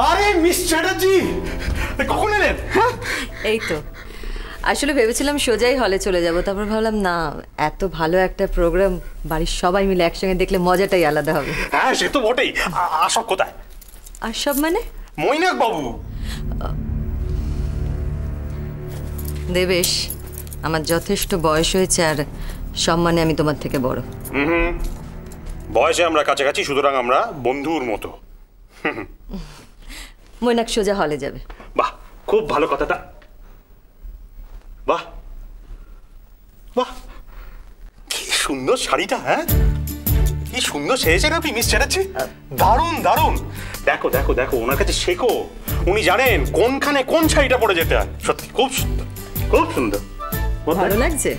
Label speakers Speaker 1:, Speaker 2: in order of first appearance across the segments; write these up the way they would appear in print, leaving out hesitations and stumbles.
Speaker 1: আরে মিস চ্যাটার্জি, কখন এলেন?
Speaker 2: এই তো আসলে ভেবেছিলাম সোজাই হলে চলে যাব, তারপর ভাবলাম না, এত ভালো একটা প্রোগ্রাম বাড়ির সবাই মিলে একসঙ্গে দেখলে মজাটাই আলাদা হবে।
Speaker 1: হ্যাঁ সে তো বটেই। আসব কোথায়?
Speaker 2: আর সব মানে?
Speaker 1: মৈনাক বাবু।
Speaker 2: দেবেশ, আমার যথেষ্ট বয়স হয়েছে আর সম্মানে আমি তোমার থেকে বড়।
Speaker 1: বয়সে আমরা কাছাকাছি, সুতরাং আমরা বন্ধুর মতো।
Speaker 2: মৈনাক সোজা হলে যাবে।
Speaker 1: বাহ, খুব ভালো কথাটা। বাহ বাহ, কি সুন্দর শাড়িটা। হ্যাঁ, কি সুন্দর সেজেছেন আপনি মিস চ্যাটার্জি। দারুণ দারুণ। দেখো দেখো দেখো, ওনার কাছে শেখো। উনি জানেন কোনখানে কোন শাড়িটা পরে যেতে হয়। সত্যি খুব সুন্দর, খুব সুন্দর।
Speaker 2: ভালো লাগছে?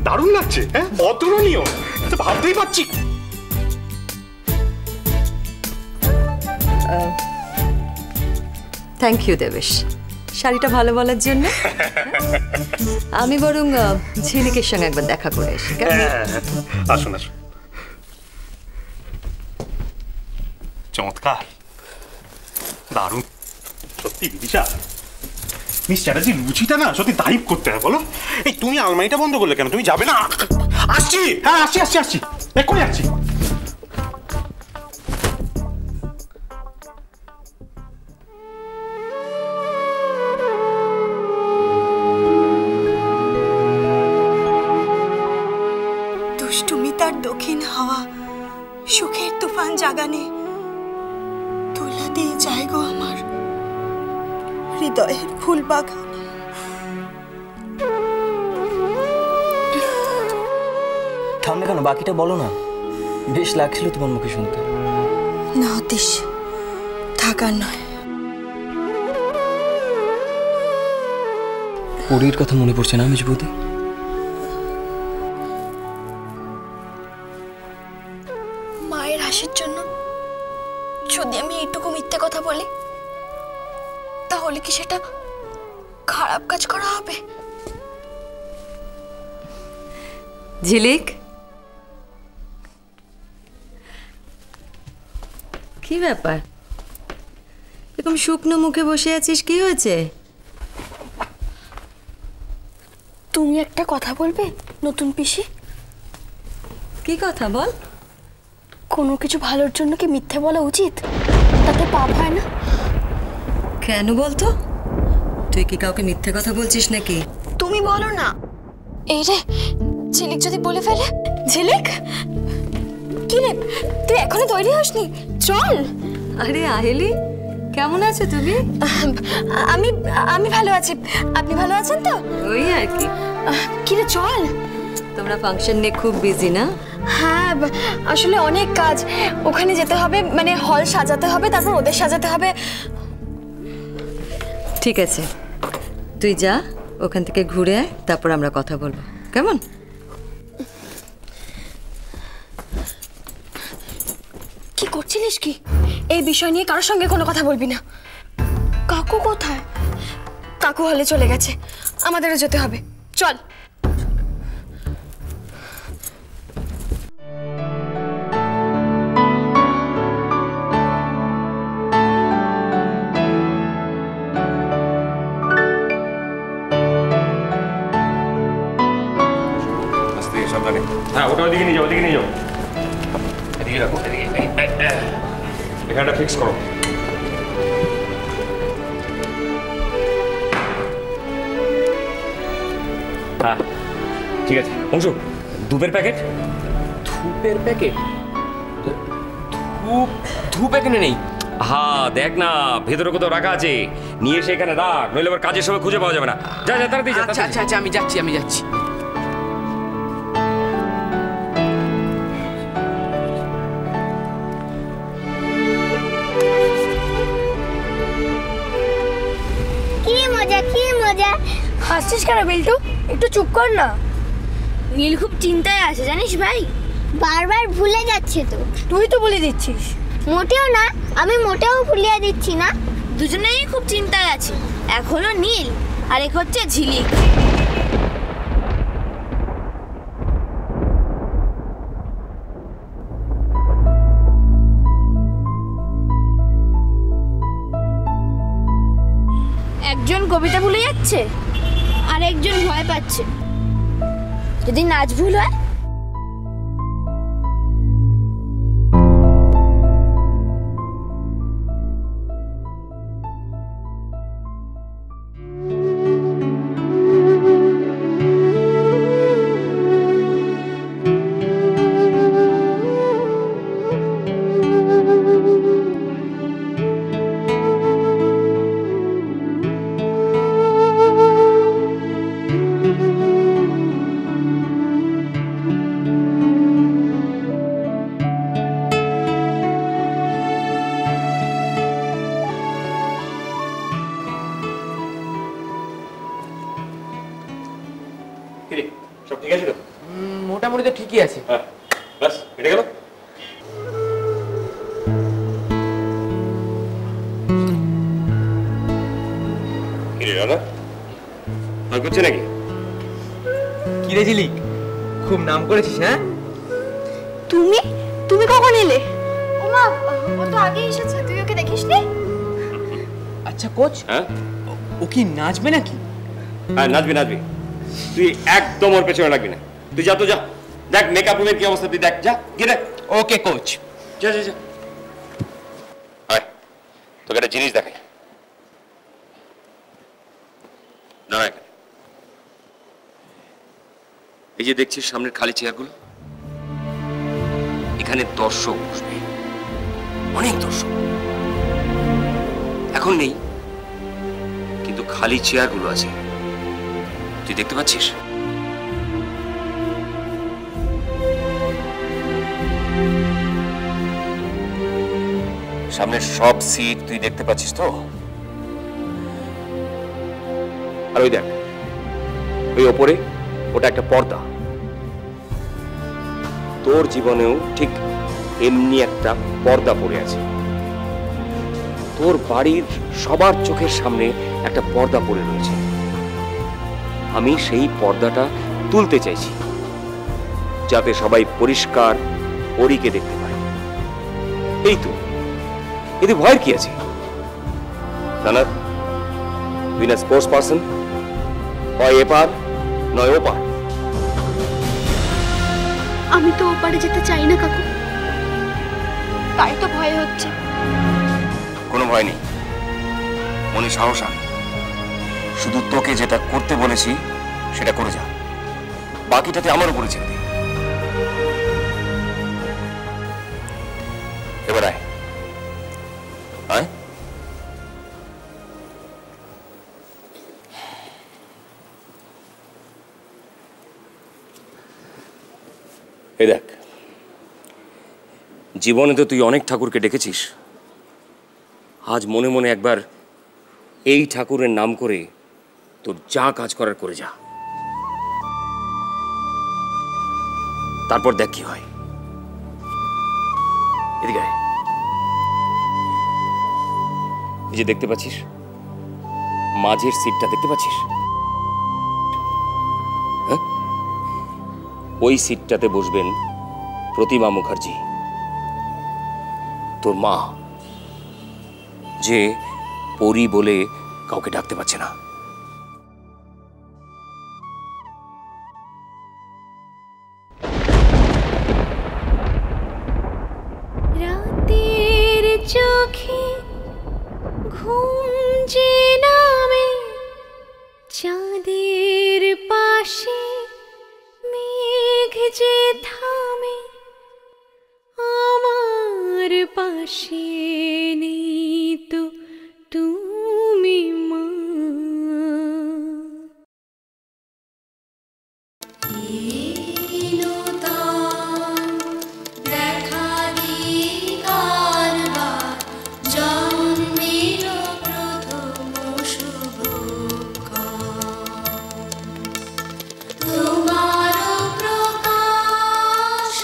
Speaker 1: দারুণ লাগছে। হ্যাঁ, অতুলনীয়। তো ভাবতেই পারছি।
Speaker 2: থ্যাংক ইউ দেবেশ, শাড়িটা ভালো বলার জন্য। আমি বরং ঝিলিকের সঙ্গে একবার দেখা করে আসি।
Speaker 1: আসুন আসুন। চমৎকার, দারুণ সত্যি। বিদিশা, মিস চ্যাটার্জি রুচিটা না সত্যি তারিফ করতে হয়। বলো, এই তুমি আলমারিটা বন্ধ করলে কেন? তুমি যাবে না? আসছি, হ্যাঁ আসছি আসছি আসছি, এক্ষুনি আসছি।
Speaker 3: দুষ্টুমিতার দক্ষিণ হাওয়া সুখের তুফান জাগানে তোলা দিয়ে যায় গো আমার হৃদয়ের ফুল বাগানে।
Speaker 4: থামলে কেন? বাকিটা বলো না, বেশ লাগছিল তোমার মুখে শুনতে।
Speaker 3: না অতীশ, থাকার নয়।
Speaker 4: পরীর কথা মনে পড়ছে না মেজ বৌদি?
Speaker 3: মায়ের হাসির জন্য যদি আমি এইটুকু মিথ্যে কথা বলি, তাহলে কি সেটা খারাপ কাজ করা হবে?
Speaker 2: ঝিলিক, কি ব্যাপার এরকম শুকনো মুখে বসে আছিস? কি হয়েছে?
Speaker 3: তুমি একটা কথা বলবে নতুন পিসি?
Speaker 2: কি কথা বল।
Speaker 3: কোনো কিছু ভালোর জন্য কি মিথ্যে বলা উচিত? তাতে পাপ হয় না?
Speaker 2: কেন বলতো? তুই কি কাউকে মিথ্যে কথা বলছিস নাকি?
Speaker 3: তুমি বলো না। এই রে, ঝিলিক যদি বলে ফেলে। ঝিলিক, কি রে, তুই এখনো তৈরি হসনি? চল।
Speaker 2: আরে আহেলি, কেমন আছো তুমি?
Speaker 3: আমি আমি ভালো আছি, আপনি ভালো আছেন তো?
Speaker 2: ওই আর কি।
Speaker 3: কি রে, চল।
Speaker 2: তোমরা ফাংশন নিয়ে খুব বিজি না?
Speaker 3: হ্যাঁ, আসলে অনেক কাজ। ওখানে যেতে হবে, মানে হল সাজাতে হবে, তারপর ওদের সাজাতে হবে।
Speaker 2: ঠিক আছে, তুই যা, ওখান থেকে ঘুরে আয়, তারপর আমরা কথা বলবো, কেমন?
Speaker 3: কি করছিলিস কি? এই বিষয় নিয়ে কারোর সঙ্গে কোনো কথা বলবি না। কাকু কোথায়? কাকু হলে চলে গেছে, আমাদেরও যেতে হবে। চল।
Speaker 1: হ্যাঁ, ওটা ওদিকে নিয়ে যাও, ওদিকে নিয়ে যাও। এদিকে রাখো, এদিকে। এখানটা ফিক্স করো।
Speaker 5: হ্যাঁ ঠিক আছে। অংশু, ধূপের প্যাকেট।
Speaker 4: ধূপের প্যাকেট? ধূপ ধূপ এখানে নেই।
Speaker 5: হ্যাঁ দেখ না, ভেতরে কোথাও রাখা আছে, নিয়ে এসে এখানে রাখ, নইলে আবার কাজের সময় খুঁজে পাওয়া যাবে না। যা যা, তাড়াতাড়ি যা।
Speaker 4: আচ্ছা আচ্ছা আচ্ছা, আমি যাচ্ছি আমি যাচ্ছি।
Speaker 6: কি মজা, কি মজা।
Speaker 3: হাসছিস কেন বিল্টু? একটু চুপ কর না।
Speaker 6: নীল খুব চিন্তায় আছে জানিস ভাই, বারবার ভুলে যাচ্ছে তো।
Speaker 3: তুই তো বলে দিচ্ছিস।
Speaker 6: মোটেও না, আমি মোটেও ভুলিয়ে দিচ্ছি না। দুজনেই খুব চিন্তায় আছে। এক হলো নীল আর এক হচ্ছে ঝিলিক। একজন কবিতা ভুলে যাচ্ছে আর একজন ভয় পাচ্ছে। যদি নাচ ভুল হয়?
Speaker 5: সব ঠিক আছে তো?
Speaker 4: মোটামুটি তো ঠিকই আছে।
Speaker 5: হ্যাঁ, বাস এটা গেল। কিরে দাদা, আর করছে নাকি?
Speaker 4: কি রে ঝিলিক, খুব নাম করেছিস? হ্যাঁ,
Speaker 3: তুমি তুমি কখন এলে? ওমা, ও তো আগে এসেছে, তুই ওকে দেখিসনি?
Speaker 4: আচ্ছা কোচ,
Speaker 5: হ্যাঁ
Speaker 4: ও কি নাচবে নাকি?
Speaker 5: হ্যাঁ নাচবি নাচবি, তুই একদম ওর পেছনে লাগবি না। তুই যা তো যা, দেখ মেকআপ রুমের কি অবস্থা, তুই দেখ, যা গিয়ে দেখ।
Speaker 4: ওকে কোচ।
Speaker 5: যা যা যা। আয় তোকে একটা জিনিস দেখাই। না এখানে এই যে দেখছিস সামনের খালি চেয়ারগুলো, এখানে দর্শক বসবে, অনেক দর্শক। এখন নেই, কিন্তু খালি চেয়ারগুলো আছে, তুই দেখতে পাচ্ছিস? সামনের সব সিট তুই দেখতে পাচ্ছিস তো? আর ওই দেখ, ওই ওপরে ওটা একটা পর্দা। তোর জীবনেও ঠিক এমনি একটা পর্দা পড়ে আছে। তোর বাড়ির সবার চোখের সামনে একটা পর্দা পড়ে রয়েছে। আমি সেই পর্দাটা তুলতে চাইছি, যাতে সবাই পরিষ্কার পরীকে দেখতে পায়। এই তো, এতে ভয়ের কি আছে? না, তুই না স্পোর্টস পার্সন, হয় এপার নয় ওপার।
Speaker 3: আমি তো ওপারে যেতে চাই না কাকু, তাই তো ভয় হচ্ছে।
Speaker 5: কোনো ভয় নেই, মনে সাহস আন। শুধু তোকে যেটা করতে বলেছি সেটা করে যা, বাকিটাতে আমার উপরে ছেড়ে দে। এবার আয় আয়। এই দেখ, জীবনে তো তুই অনেক ঠাকুরকে ডেকেছিস, আজ মনে মনে একবার এই ঠাকুরের নাম করে তোর যা কাজ করার করে যা, তারপর দেখ কি হয়। এদিকে আয়। এই যে দেখতে পাচ্ছিস মাঝের সিটটা, দেখতে পাচ্ছিস? হ্যাঁ, ওই সিটটাতে বসবেন প্রতিমা মুখার্জি, তোর মা, যে পরি বলে কাউকে ডাকতে পারছে না।
Speaker 3: রাতের চোখে ঘুম যে নামে, চাঁদের পাশে মেঘ যে থামে, আমার পাশে নেই তো তুমি মা। দেখা দিয়ে কারবার জন্মের প্রথম শুভক্ষণ, তোমার প্রকাশ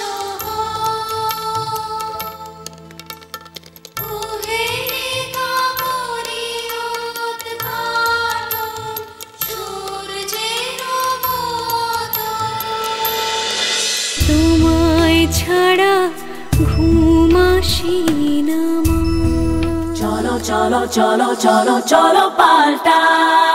Speaker 3: তোমায় ছাড়া ঘুম আসি না মা। চলো চলো
Speaker 7: cholo, cholo, cholo, cholo, paltai.